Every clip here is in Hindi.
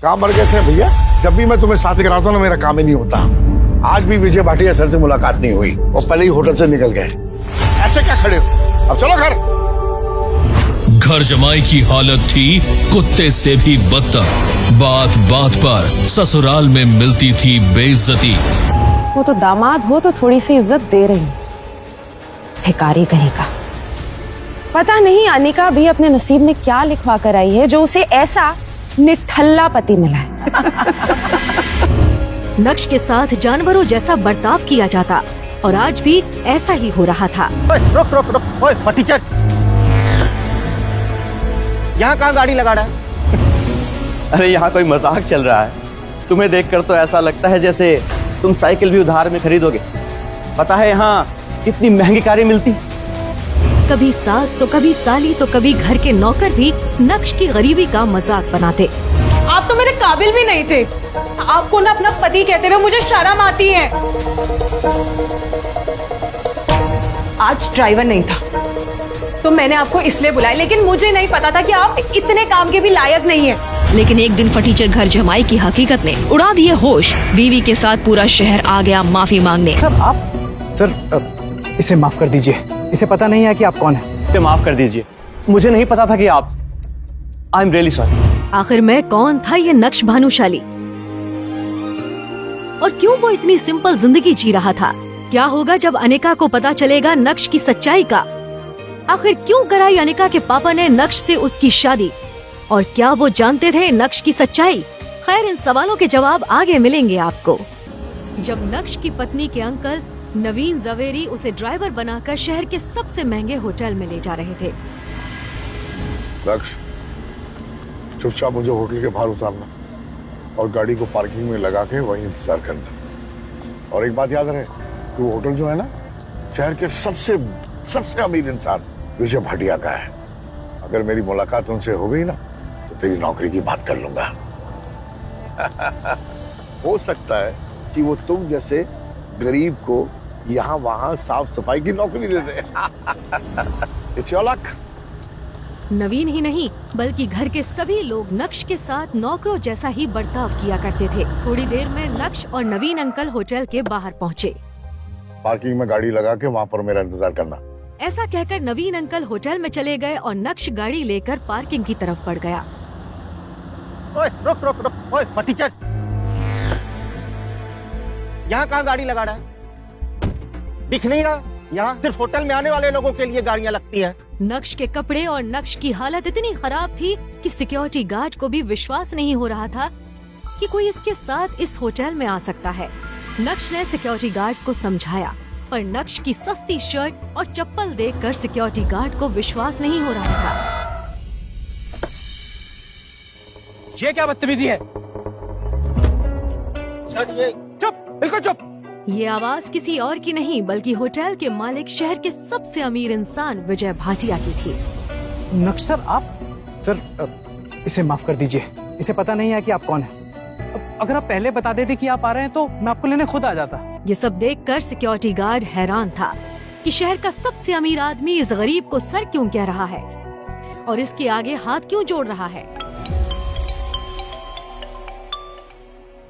कहाँ मर गए थे भैया? जब भी मैं तुम्हें साथ लेकर आता हूँ ना, मेरा काम ही नहीं होता। आज भी विजय भाटिया सर से मुलाकात नहीं हुई, वो पहले ही होटल से निकल गए। ऐसे क्या खड़े हो? अब चलो घर। घर जमाई की हालत थी कुत्ते से भी बदतर। बात बात पर ससुराल में मिलती थी बेइज्जती। वो तो दामाद हो तो थोड़ी सी इज्जत दे रही, भिखारी कहीं का। पता नहीं अनिका भी अपने नसीब में क्या लिखवा कर आई है जो उसे ऐसा निठल्ला पति मिला है। नक्श के साथ जानवरों जैसा बर्ताव किया जाता और आज भी ऐसा ही हो रहा था। रुक रुक रुक, ओए फटीचर, यहाँ कहाँ गाड़ी लगा रहा है? अरे यहाँ कोई मजाक चल रहा है। तुम्हें देखकर तो ऐसा लगता है जैसे तुम साइकिल भी उधार में खरीदोगे। पता है यहाँ कितनी महंगी कारें मिलती। कभी सास तो कभी साली तो कभी घर के नौकर भी नक्श की गरीबी का मजाक बनाते। आप तो मेरे काबिल भी नहीं थे। आपको ना अपना पति कहते हुए मुझे शर्म आती है। आज ड्राइवर नहीं था तो मैंने आपको इसलिए बुलाया, लेकिन मुझे नहीं पता था कि आप इतने काम के भी लायक नहीं है। लेकिन एक दिन फटीचर घर जमाई की हकीकत ने उड़ा दिए होश। बीवी के साथ पूरा शहर आ गया माफी मांगने। सर इसे माफ कर दीजिए, इसे पता नहीं है कि आप कौन है। इसे माफ कर दीजिए, मुझे नहीं पता था कि आप। I am really sorry. आखिर में कौन था ये नक्श भानुशाली और क्यों वो इतनी सिंपल जिंदगी जी रहा था? क्या होगा जब अनिका को पता चलेगा नक्श की सच्चाई का? आखिर क्यों कराई अनिका के पापा ने नक्श से उसकी शादी? और क्या वो जानते थे नक्श की सच्चाई? खैर, इन सवालों के जवाब आगे मिलेंगे आपको। जब नक्श की पत्नी के अंकल नवीन जवेरी उसे ड्राइवर बनाकर शहर के सबसे महंगे होटल में ले जा रहे थे। लक्ष्य, चुपचाप मुझे होटल के बाहर उतारना और गाड़ी को पार्किंग में लगा के वहीं इंतजार करना। और एक बात याद रहे कि वो होटल जो है ना, शहर के सबसे अमीर इंसान विजय भाटिया का है। अगर मेरी मुलाकात उनसे हो गई ना तो तेरी नौकरी की बात कर लूंगा। हो सकता है कि वो तुम जैसे गरीब को यहाँ वहां साफ सफाई की नौकरी दे दे। It's your luck। नवीन ही नहीं बल्कि घर के सभी लोग नक्श के साथ नौकरों जैसा ही बर्ताव किया करते थे। थोड़ी देर में नक्श और नवीन अंकल होटल के बाहर पहुँचे। पार्किंग में गाड़ी लगा के वहाँ पर मेरा इंतजार करना। ऐसा कहकर नवीन अंकल होटल में चले गए और नक्श गाड़ी लेकर पार्किंग की तरफ बढ़ गया। ओए रुक रुक रुक, ओए फटीचर, यहाँ कहाँ गाड़ी लगा रहा है? दिख नहीं रहा? यहाँ सिर्फ होटल में आने वाले लोगों के लिए गाड़ियाँ लगती हैं। नक्श के कपड़े और नक्श की हालत इतनी खराब थी कि सिक्योरिटी गार्ड को भी विश्वास नहीं हो रहा था कि कोई इसके साथ इस होटल में आ सकता है। नक्श ने सिक्योरिटी गार्ड को समझाया, पर नक्श की सस्ती शर्ट और चप्पल देखकर सिक्योरिटी गार्ड को विश्वास नहीं हो रहा था। ये क्या बदतमीजी है? सर ये चुप, बिल्कुल चुप। ये आवाज किसी और की नहीं बल्कि होटल के मालिक शहर के सबसे अमीर इंसान विजय भाटिया की थी। नक्श सर, आप सर इसे माफ कर दीजिए, इसे पता नहीं है कि आप कौन है। अगर आप पहले बता देते कि आप आ रहे हैं तो मैं आपको लेने खुद आ जाता। ये सब देखकर सिक्योरिटी गार्ड हैरान था कि शहर का सबसे अमीर आदमी इस गरीब को सर क्यों कह रहा है और इसके आगे हाथ क्यों जोड़ रहा है।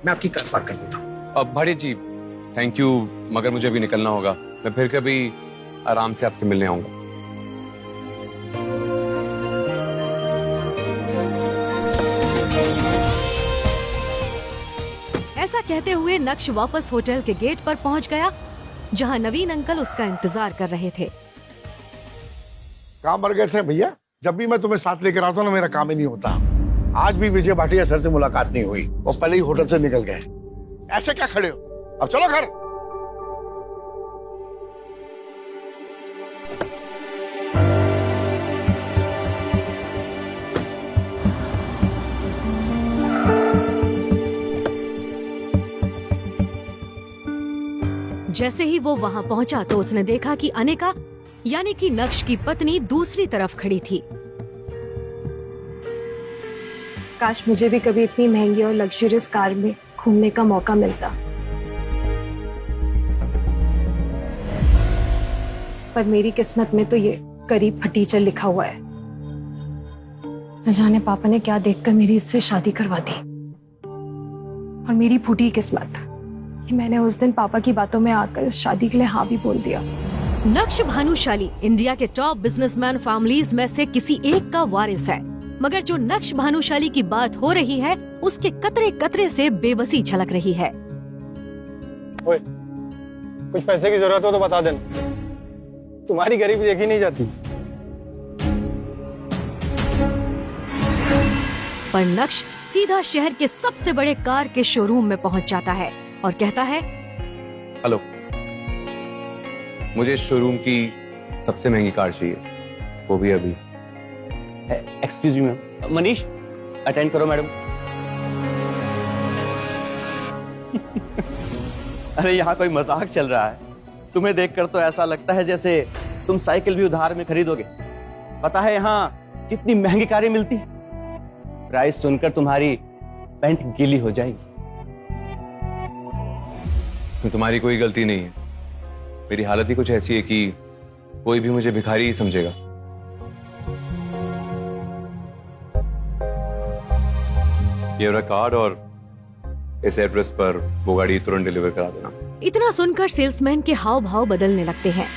मैं आपकी कार पार्क कर देता हूँ। अब भाटिया जी थैंक यू, मगर मुझे अभी निकलना होगा। मैं फिर कभी आराम से आपसे मिलने आऊंगा। ऐसा कहते हुए नक्श वापस होटल के गेट पर पहुंच गया जहां नवीन अंकल उसका इंतजार कर रहे थे। कहाँ मर गए थे भैया? जब भी मैं तुम्हें साथ लेकर आता हूँ ना, मेरा काम ही नहीं होता। आज भी विजय भाटिया सर से मुलाकात नहीं हुई, वो पहले ही होटल से निकल गए। ऐसे क्या खड़े हो? अब चलो घर। जैसे ही वो वहां पहुंचा तो उसने देखा कि अनिका यानी कि नक्श की पत्नी दूसरी तरफ खड़ी थी। काश मुझे भी कभी इतनी महंगी और लग्जरियस कार में घूमने का मौका मिलता, पर मेरी किस्मत में तो ये गरीब फटीचर लिखा हुआ है। न जाने पापा ने क्या देखकर मेरी इससे शादी करवा दी। और मेरी फूटी किस्मत कि मैंने उस दिन पापा की बातों में आकर इस शादी के लिए हाँ भी बोल दिया। नक्श भानुशाली इंडिया के टॉप बिजनेसमैन फैमिलीज में से किसी एक का वारिस है, मगर जो नक्श भानुशाली की बात हो रही है उसके कतरे कतरे से बेबसी झलक रही है। ओए, कुछ पैसे की जरूरत हो तो बता देना, तुम्हारी गरीबी देखी नहीं जाती। पर नक्श सीधा शहर के सबसे बड़े कार के शोरूम में पहुंच जाता है और कहता है, हेलो, मुझे इस शोरूम की सबसे महंगी कार चाहिए, वो भी अभी। Excuse me ma'am, Manish attend करो मैडम। अरे यहाँ कोई मजाक चल रहा है, तुम्हें देखकर तो ऐसा लगता है जैसे तुम साइकिल भी उधार में खरीदोगे। पता है यहाँ कितनी महंगी कारें मिलती, प्राइस सुनकर तुम्हारी पैंट गीली हो जाएगी। इसमें तुम्हारी कोई गलती नहीं है, मेरी हालत ही कुछ ऐसी है कि कोई भी मुझे भिखारी ही समझेगा। ये रहा कार्ड और इस एड्रेस पर वो गाड़ी तुरंत डिलीवर करा देना। इतना सुनकर सेल्समैन के हाव भाव बदलने लगते हैं।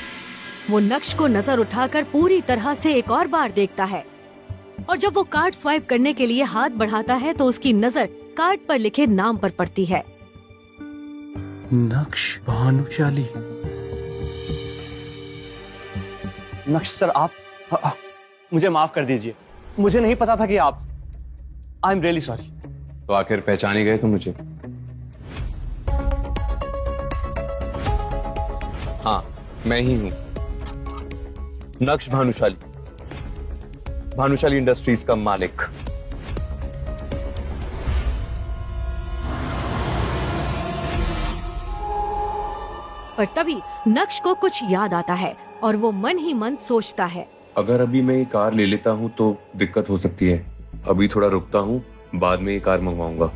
वो नक्श को नजर उठाकर पूरी तरह से एक और बार देखता है और जब वो कार्ड स्वाइप करने के लिए हाथ बढ़ाता है तो उसकी नजर कार्ड पर लिखे नाम पर पड़ती है। नक्श भानुशाली। नक्श सर, आप मुझे माफ कर दीजिए, मुझे नहीं पता था कि आप। I am really sorry. तो आखिर पहचान ही गए तुम मुझे? हाँ, मैं ही हूं, नक्श भानुशाली, भानुशाली इंडस्ट्रीज का मालिक। पर तभी नक्श को कुछ याद आता है और वो मन ही मन सोचता है, अगर अभी मैं ये कार ले लेता हूं तो दिक्कत हो सकती है। अभी थोड़ा रुकता हूं, बाद में ये कार मंगवाऊंगा।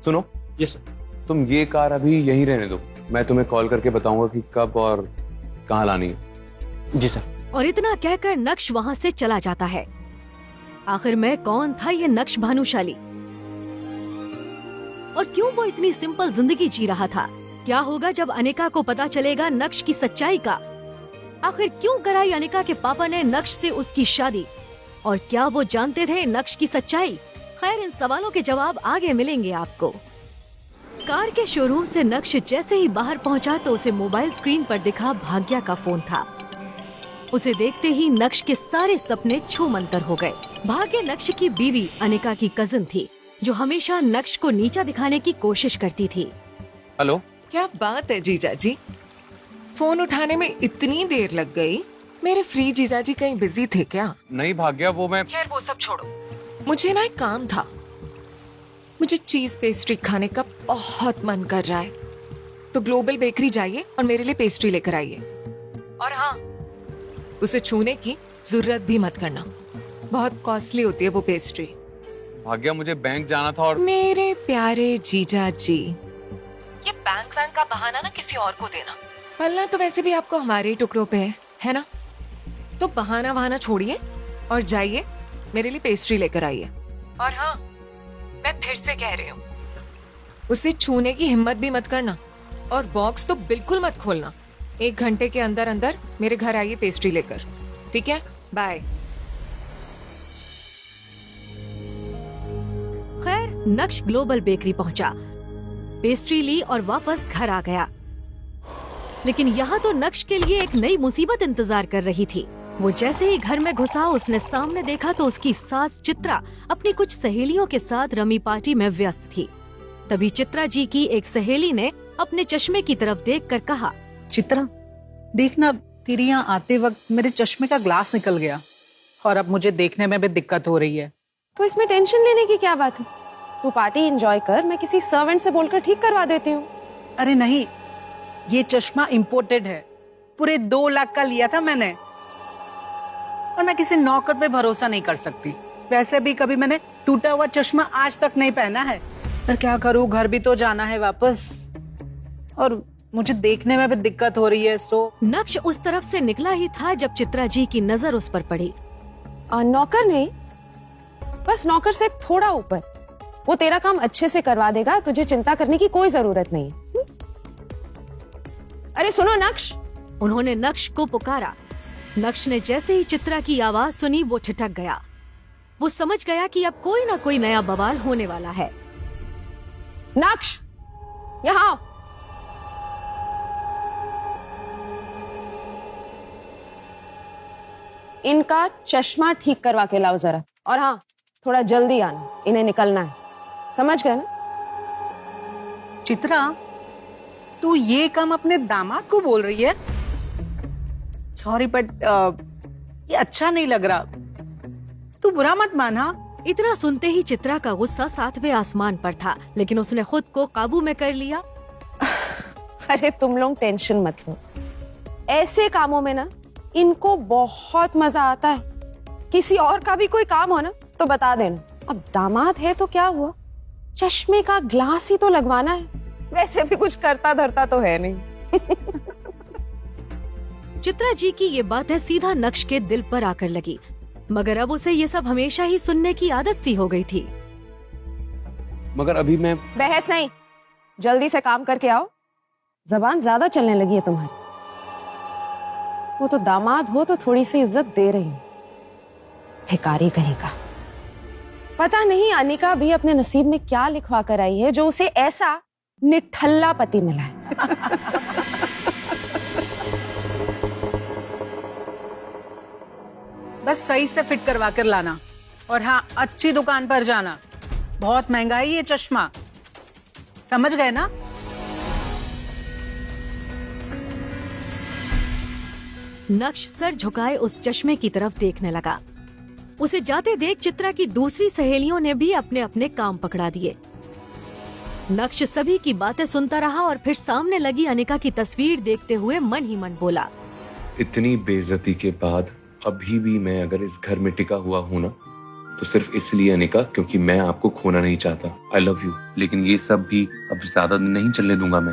सुनो, यस सर। तुम ये कार अभी यहीं रहने दो, मैं तुम्हें कॉल करके बताऊंगा कि कब और कहां लानी है। जी सर। और इतना कहकर नक्श वहाँ से चला जाता है। आखिर में कौन था ये नक्श भानुशाली और क्यों वो इतनी सिंपल जिंदगी जी रहा था? क्या होगा जब अनिका को पता चलेगा नक्श की सच्चाई का? आखिर क्यों कराई अनिका के पापा ने नक्श से उसकी शादी? और क्या वो जानते थे नक्श की सच्चाई? खैर, इन सवालों के जवाब आगे मिलेंगे आपको। कार के शोरूम से नक्श जैसे ही बाहर पहुंचा तो उसे मोबाइल स्क्रीन पर दिखा भाग्या का फोन था। उसे देखते ही नक्श के सारे सपने छूमंतर हो गए। भाग्य नक्श की बीवी अनिका की कजिन थी जो हमेशा नक्श को नीचा दिखाने की कोशिश करती थी। हेलो, क्या बात है जीजा जी, फोन उठाने में इतनी देर लग गई। मेरे फ्री जीजा जी कहीं बिजी थे क्या? नहीं भाग्या, वो मैं। खैर वो सब छोड़ो, मुझे ना एक काम था। मुझे चीज पेस्ट्री खाने का बहुत मन कर रहा है, तो ग्लोबल बेकरी जाइए और मेरे लिए पेस्ट्री लेकर आइए। और हाँ, उसे छूने की जरूरत भी मत करना, बहुत कॉस्टली होती है वो पेस्ट्री। भाग्या, मुझे बैंक जाना था और। मेरे प्यारे जीजा जी, ये बैंक का बहाना ना किसी और को देना। पलना तो वैसे भी आपको हमारे ही टुकड़ों पे है ना? तो बहाना वहाना छोड़िए और जाइए मेरे लिए पेस्ट्री लेकर आइए। और हाँ, मैं फिर से कह रही हूँ, उसे छूने की हिम्मत भी मत करना और बॉक्स तो बिल्कुल मत खोलना। 1 घंटे के अंदर अंदर मेरे घर आइए पेस्ट्री लेकर, ठीक है? बाय। खैर, नक्श ग्लोबल बेकरी पहुंचा, पेस्ट्री ली और वापस घर आ गया। लेकिन यहाँ तो नक्श के लिए एक नई मुसीबत इंतजार कर रही थी। वो जैसे ही घर में घुसा, उसने सामने देखा तो उसकी सास चित्रा अपनी कुछ सहेलियों के साथ रमी पार्टी में व्यस्त थी। तभी चित्रा जी की एक सहेली ने अपने चश्मे की तरफ देखकर कहा, चित्रा देखना, तेरी यहाँ आते वक्त मेरे चश्मे का ग्लास निकल गया और अब मुझे देखने में भी दिक्कत हो रही है। तो इसमें टेंशन लेने की क्या बात है? तू पार्टी एंजॉय कर, मैं किसी सर्वेंट से बोलकर ठीक करवा देती हूँ। अरे नहीं, ये चश्मा इम्पोर्टेड है, पूरे 2 लाख का लिया था मैंने और मैं किसी नौकर पे भरोसा नहीं कर सकती। वैसे भी कभी मैंने टूटा हुआ चश्मा आज तक नहीं पहना है, पर क्या करूँ, घर भी तो जाना है वापस और मुझे देखने में भी दिक्कत हो रही है। सो नक्श उस तरफ से निकला ही था जब चित्रा जी की नजर उस पर पड़ी। नौकर नहीं, बस नौकर से थोड़ा ऊपर, वो तेरा काम अच्छे से करवा देगा, तुझे चिंता करने की कोई जरूरत नहीं। अरे सुनो नक्श। उन्होंने नक्श को पुकारा। नक्श ने जैसे ही चित्रा की आवाज सुनी वो ठिठक गया। वो समझ गया कि अब कोई ना कोई नया बवाल होने वाला है। नक्श, यहाँ आओ। इनका चश्मा ठीक करवा के लाओ जरा, और हाँ थोड़ा जल्दी आना, इन्हें निकलना है, समझ गए ना? चित्रा, तू ये काम अपने दामाद को बोल रही है? सॉरी बट ये अच्छा नहीं लग रहा, तू बुरा मत माना। इतना सुनते ही चित्रा का गुस्सा 7वें आसमान पर था, लेकिन उसने खुद को काबू में कर लिया। अरे तुम लोग टेंशन मत लो, ऐसे कामों में ना इनको बहुत मजा आता है। किसी और का भी कोई काम हो ना तो बता देना। अब दामाद है तो क्या हुआ, चश्मे का ग्लास ही तो लगवाना है, वैसे भी कुछ करता धरता तो है नहीं। चित्रा जी की ये बातें सीधा नक्श के दिल पर आकर लगी, मगर अब उसे ये सब हमेशा ही सुनने की आदत सी हो गई थी। मगर अभी मैं बहस नहीं, जल्दी से काम करके आओ, जबान ज्यादा चलने लगी है तुम्हारी। वो तो दामाद हो तो थोड़ी सी इज्जत दे रही हूं, भिखारी कहीं का। पता नहीं अनिका भी अपने नसीब में क्या लिखवा कर आई है जो उसे ऐसा निठल्ला पति मिला है। बस सही से फिट करवा कर लाना, और हाँ अच्छी दुकान पर जाना, बहुत महंगा है ये चश्मा, समझ गए ना? नक्श सर झुकाए उस चश्मे की तरफ देखने लगा। उसे जाते देख चित्रा की दूसरी सहेलियों ने भी अपने अपने काम पकड़ा दिए। नक्श सभी की बातें सुनता रहा और फिर सामने लगी अनिका की तस्वीर देखते हुए मन ही मन बोला, इतनी बेइज्जती के बाद अभी भी मैं अगर इस घर में टिका हुआ हूँ ना, तो सिर्फ इसलिए अनिका, क्योंकि मैं आपको खोना नहीं चाहता। आई लव यू, लेकिन ये सब भी अब ज्यादा दिन नहीं चलने दूंगा मैं।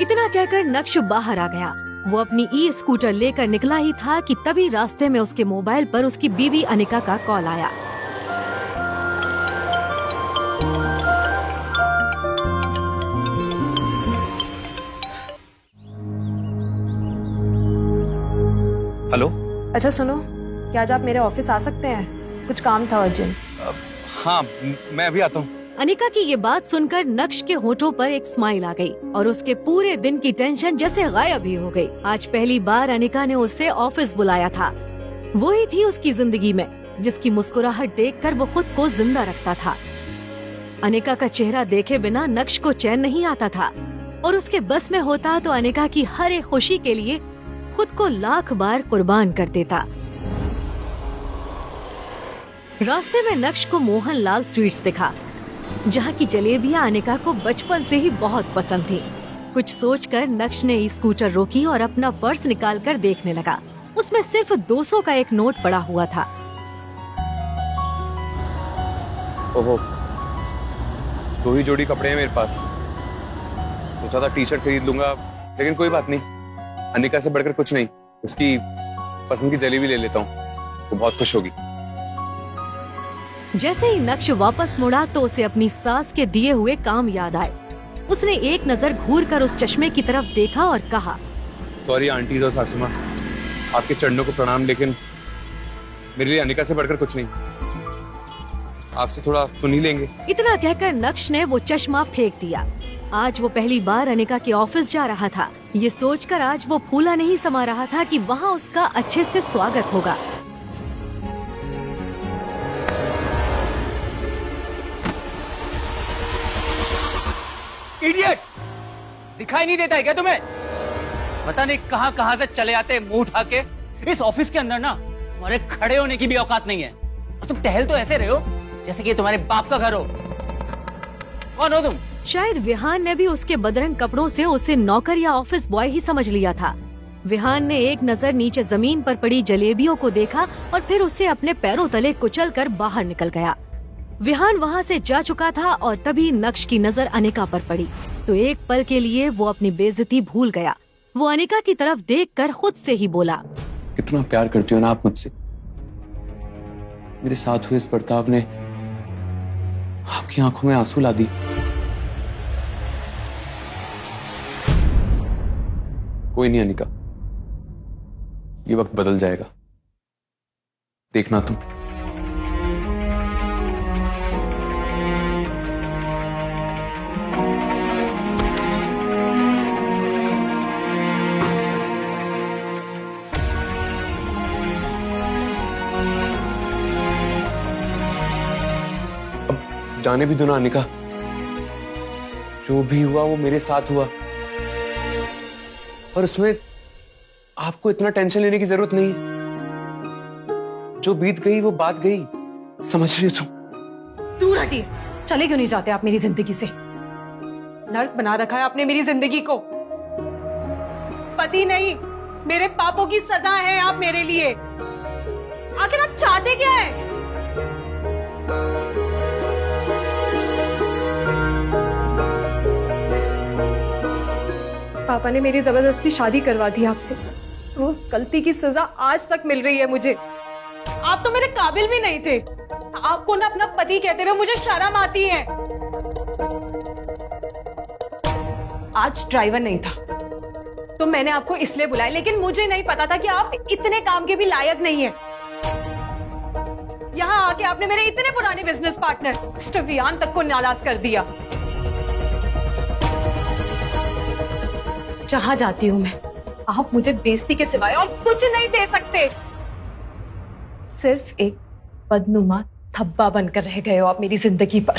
इतना कहकर नक्श बाहर आ गया। वो अपनी ई स्कूटर लेकर निकला ही था कि तभी रास्ते में उसके मोबाइल पर उसकी बीवी अनिका का कॉल आया। हेलो। अच्छा सुनो, क्या आज आप मेरे ऑफिस आ सकते हैं? कुछ काम था अर्जेंट। हाँ, मैं अभी आता हूँ। अनिका की ये बात सुनकर नक्श के होठों पर एक स्माइल आ गई और उसके पूरे दिन की टेंशन जैसे गायब ही हो गई। आज पहली बार अनिका ने उसे ऑफिस बुलाया था। वही थी उसकी जिंदगी में जिसकी मुस्कुराहट देखकर वो खुद को जिंदा रखता था। अनिका का चेहरा देखे बिना नक्श को चैन नहीं आता था, और उसके बस में होता तो अनिका की हर एक खुशी के लिए खुद को लाख बार कुर्बान कर देता। रास्ते में नक्श को मोहनलाल स्वीट्स दिखा, जहाँ की जलेबियां अनिका को बचपन से ही बहुत पसंद थी। कुछ सोचकर नक्श ने स्कूटर रोकी और अपना पर्स निकालकर देखने लगा। उसमें सिर्फ 200 का एक नोट पड़ा हुआ था। ओहो, 2 ही जोड़ी कपड़े हैं मेरे पास। सोचा था टी शर्ट खरीद लूंगा, लेकिन कोई बात नहीं, अनिका से बढ़कर कुछ नहीं, उसकी पसंद की जलेबी ले लेता हूँ, वो बहुत खुश होगी। जैसे ही नक्श वापस मुड़ा तो उसे अपनी सास के दिए हुए काम याद आए। उसने एक नजर घूरकर उस चश्मे की तरफ देखा और कहा, सॉरी आंटीज और सासू माँ, आपके चरणों को प्रणाम, लेकिन मेरे लिए अनिका से बढ़कर कुछ नहीं, आपसे थोड़ा सुन ही लेंगे। इतना कहकर नक्श ने वो चश्मा फेंक दिया। आज वो पहली बार अनिका के ऑफिस जा रहा था। ये सोचकर आज वो फूला नहीं समा रहा था कि वहाँ उसका अच्छे से स्वागत होगा। इडियट! दिखाई नहीं देता है क्या तुम्हें? पता नहीं कहां कहां से चले आते मुंह उठा के। इस ऑफिस के अंदर ना तुम्हारे खड़े होने की भी औकात नहीं है, और तुम टहल तो ऐसे रहे हो जैसे कि तुम्हारे बाप का घर हो। कौन हो तुम? शायद विहान ने भी उसके बदरंग कपड़ों से उसे नौकर या ऑफिस बॉय ही समझ लिया था। विहान ने एक नजर नीचे जमीन पर पड़ी जलेबियों को देखा और फिर उसे अपने पैरों तले कुचलकर बाहर निकल गया। विहान वहाँ से जा चुका था और तभी नक्श की नजर अनिका पर पड़ी, तो एक पल के लिए वो अपनी बेइज्जती भूल गया। वो अनिका की तरफ देखकर खुद से ही बोला, कितना प्यार करती हो ना आप मुझसे, मेरे साथ हुए इस बर्ताव ने आपकी आंखों में आंसू ला दी। कोई नहीं अनिका, ये वक्त बदल जाएगा, देखना तुम। जाने भी दो ना अनिका, जो भी हुआ वो मेरे साथ हुआ और उसमें आपको इतना टेंशन लेने की जरूरत नहीं। जो बीत गई वो बात गई, समझ रही हो तुम? दूर हटिए, चले क्यों नहीं जाते आप मेरी जिंदगी से? नर्क बना रखा है आपने मेरी जिंदगी को। पति नहीं, मेरे पापों की सजा है आप मेरे लिए। आखिर आप चाहते क्या है? पापा ने मेरी जबरदस्ती शादी करवा दी आपसे, तो उस गलती की सजा आज तक मिल रही है मुझे। आप तो मेरे काबिल भी नहीं थे। आपको ना अपना पति कहते हुए मुझे शर्म आती है। आज ड्राइवर नहीं था तो मैंने आपको इसलिए बुलाया, लेकिन मुझे नहीं पता था कि आप इतने काम के भी लायक नहीं है। यहाँ आके आपने मेरे इतने पुराने बिजनेस पार्टनर मिस्टर विहान तक को नाराज कर दिया। जहां जाती हूं मैं, आप मुझे बेइज्जती के सिवाय और कुछ नहीं दे सकते। सिर्फ एक बदनुमा धब्बा बनकर रह गए हो आप मेरी जिंदगी पर।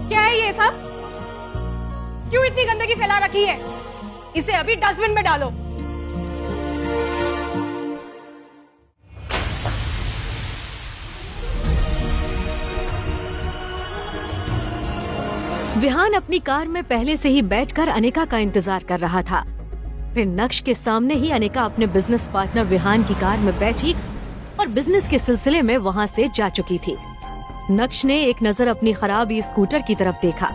क्या है ये सब? क्यों इतनी गंदगी फैला रखी है? इसे अभी डस्टबिन में डालो। विहान अपनी कार में पहले से ही बैठकर अनिका का इंतजार कर रहा था। फिर नक्श के सामने ही अनिका अपने बिजनेस पार्टनर विहान की कार में बैठी और बिजनेस के सिलसिले में वहां से जा चुकी थी। नक्श ने एक नजर अपनी खराब ई स्कूटर की तरफ देखा।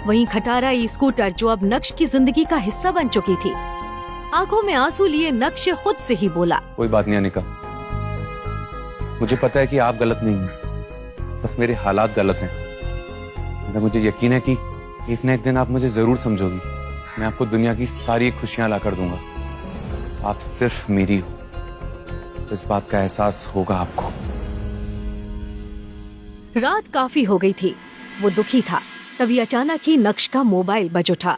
वहीं खटारा ई स्कूटर जो अब नक्श की जिंदगी का हिस्सा बन चुकी थी। आंखों में आंसू लिए नक्श खुद से ही बोला, कोई बात नहीं अनिका, मुझे पता है कि आप गलत नहीं हैं, बस मेरे हालात गलत हैं। मगर मुझे यकीन है कि एक न एक दिन आप मुझे जरूर समझोगी। मैं आपको दुनिया की सारी खुशियां ला कर दूंगा। आप सिर्फ मेरी हो, इस बात का एहसास होगा आपको। रात काफी हो गई थी, वो दुखी था। तभी अचानक ही नक्श का मोबाइल बज उठा।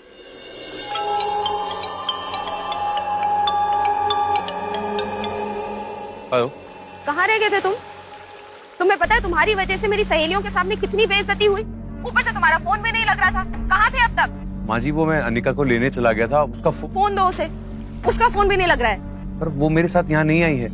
हेलो, कहाँ रह गए थे तुम? तुम्हें पता है तुम्हारी वजह से मेरी सहेलियों के सामने कितनी बेइज्जती हुई? ऊपर से तुम्हारा फोन भी नहीं लग रहा था। कहाँ थे अब तक? माँ जी, वो मैं अनिका को लेने चला गया था, उसका फोन दो उसे। उसका फोन भी नहीं लग रहा है। पर वो मेरे साथ यहाँ नहीं आई है।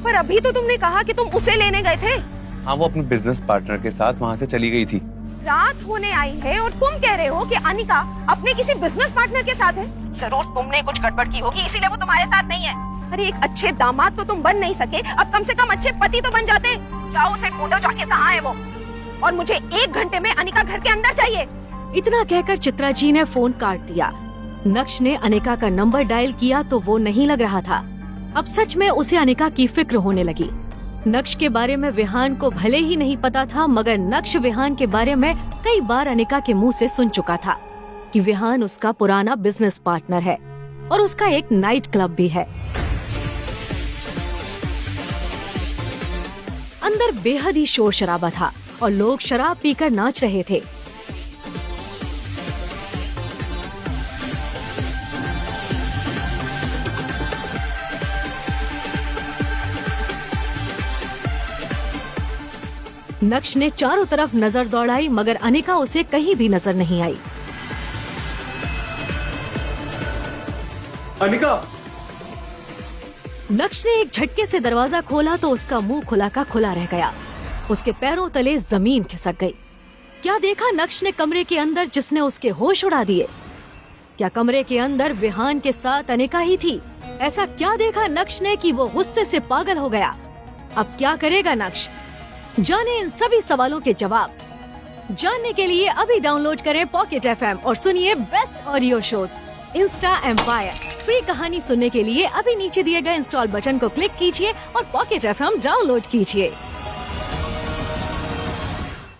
पर अभी तो तुमने कहा कि तुम उसे लेने गए थे। हाँ, वो अपने बिजनेस पार्टनर के साथ वहाँ से चली गई थी। रात होने आई है और तुम कह रहे हो कि अनिका अपने किसी बिजनेस पार्टनर के साथ है। जरूर तुमने कुछ गड़बड़ की होगी, इसीलिए वो तुम्हारे साथ नहीं है। अरे एक अच्छे दामाद तो तुम बन नहीं सके, अब कम से कम अच्छे पति तो बन जाते। जाओ उसे ढूंढो, जाके कहाँ है वो, और मुझे 1 घंटे में अनिका घर के अंदर चाहिए। इतना कहकर चित्रा जी ने फोन काट दिया। नक्श ने अनिका का नंबर डायल किया तो वो नहीं लग रहा था। अब सच में उसे अनिका की फिक्र होने लगी। नक्श के बारे में विहान को भले ही नहीं पता था, मगर नक्श विहान के बारे में कई बार अनिका के मुंह से सुन चुका था कि विहान उसका पुराना बिजनेस पार्टनर है और उसका एक नाइट क्लब भी है। अंदर बेहद ही शोर शराबा था और लोग शराब पीकर नाच रहे थे। नक्श ने चारों तरफ नजर दौड़ाई, मगर अनिका उसे कहीं भी नजर नहीं आई। अनिका! नक्श ने एक झटके से दरवाजा खोला तो उसका मुंह खुला का खुला रह गया। उसके पैरों तले जमीन खिसक गई। क्या देखा नक्श ने कमरे के अंदर जिसने उसके होश उड़ा दिए? क्या कमरे के अंदर विहान के साथ अनिका ही थी? ऐसा क्या देखा नक्श ने कि वो गुस्से से पागल हो गया? अब क्या करेगा नक्श? जाने इन सभी सवालों के जवाब। जानने के लिए अभी डाउनलोड करें पॉकेट FM और सुनिए बेस्ट ऑडियो शोज। इंस्टा एम्पायर फ्री कहानी सुनने के लिए अभी नीचे दिए गए इंस्टॉल बटन को क्लिक कीजिए और पॉकेट FM डाउनलोड कीजिए।